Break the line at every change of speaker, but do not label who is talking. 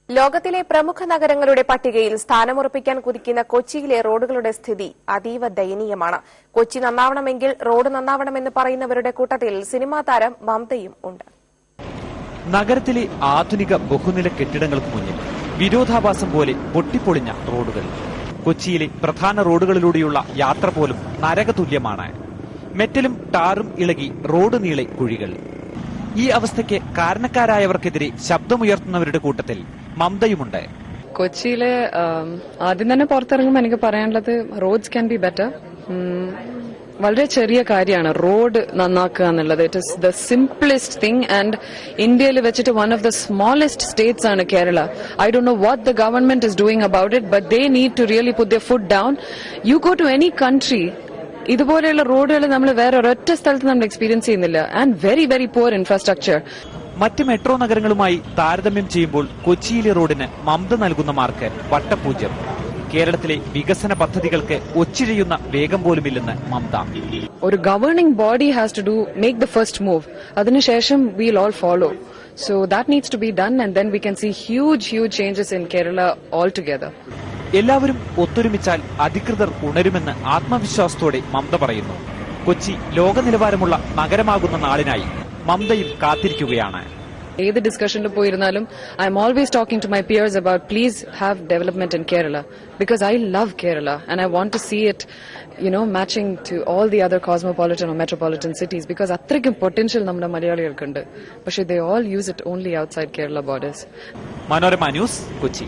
ലോകത്തിലെ പ്രമുഖ നഗരങ്ങളുടെ പട്ടികയിൽ സ്ഥാനമുറപ്പിക്കാൻ കുതിക്കുന്ന കൊച്ചിയിലെ റോഡുകളുടെ സ്ഥിതി അതീവ ദയനീയമാണ്. കൊച്ചി നന്നാവണമെങ്കിൽ റോഡ് നന്നാവണമെന്ന് പറയുന്നവരുടെ കൂട്ടത്തിൽ സിനിമാ താരം മമതയും ഉണ്ട്.
നഗരത്തിലെ ആധുനിക ബഹുനില കെട്ടിടങ്ങൾക്ക് മുന്നിൽ വിരോധാഭാസം പോലെ പൊട്ടിപ്പൊളിഞ്ഞ റോഡുകൾ. കൊച്ചിയിലെ പ്രധാന റോഡുകളിലൂടെയുള്ള യാത്ര പോലും നരകതുല്യമാണ്. മെറ്റലും ടാറും ഇളകി റോഡ് നീളെ കുഴികൾ. ഈ അവസ്ഥയ്ക്ക് കാരണക്കാരായവർക്കെതിരെ ശബ്ദമുയർത്തുന്നവരുടെ കൂട്ടത്തിൽ മമതയുമുണ്ട്.
കൊച്ചിയിലെ ആദ്യം തന്നെ പുറത്തിറങ്ങുമ്പോൾ എനിക്ക് പറയാനുള്ളത് റോഡ്സ് ക്യാൻ ബി ബെറ്റർ. വളരെ ചെറിയ കാര്യമാണ് റോഡ് നന്നാക്കുക എന്നുള്ളത്. It is the simplest thing. And ഇന്ത്യയിൽ വെച്ചിട്ട് one of the smallest states ആണ് Kerala. I don't know what the government is doing about it, but they need to really put their foot down. You go to any country, ഇതുപോലെയുള്ള റോഡുകൾ നമ്മൾ വേറെ ഒരൊറ്റ സ്ഥലത്ത് നമ്മൾ എക്സ്പീരിയൻസ് ചെയ്യുന്നില്ല. And very very poor infrastructure.
മറ്റ് മെട്രോ നഗരങ്ങളുമായി താരതമ്യം ചെയ്യുമ്പോൾ കൊച്ചിയിലെ റോഡിന് മമത നൽകുന്ന മാർക്ക് വട്ടപൂജ്യം. കേരളത്തിലെ വികസന പദ്ധതികൾക്ക് ഒച്ചിഴയുന്ന വേഗം പോലുമില്ലെന്ന് മമത.
ഒരു governing body has to make the first move. അതിനുശേഷം we'll all follow. So that needs to be done and then we can see huge changes in Kerala all together.
എല്ലാവരും ഒത്തൊരുമിച്ചാൽ അധികൃതർ ഉണരുമെന്ന് ആത്മവിശ്വാസത്തോടെ മമത പറയുന്നു. കൊച്ചി ലോക നിലവാരമുള്ള നഗരമാകുന്ന നാളിനായി മമതയും കാത്തിരിക്കുകയാണ്.
ഏത് ഡിസ്കഷനിൽ പോയിരുന്നാലും I'm always talking to my peers about please have development in Kerala, because I love Kerala and I want to see it matching to all the other cosmopolitan or metropolitan cities, because അത്രയ്ക്കും potential നമ്മുടെ മലയാളികൾക്കുണ്ട്. പക്ഷേ they all use it only outside Kerala borders.
Manorama news, Kochi.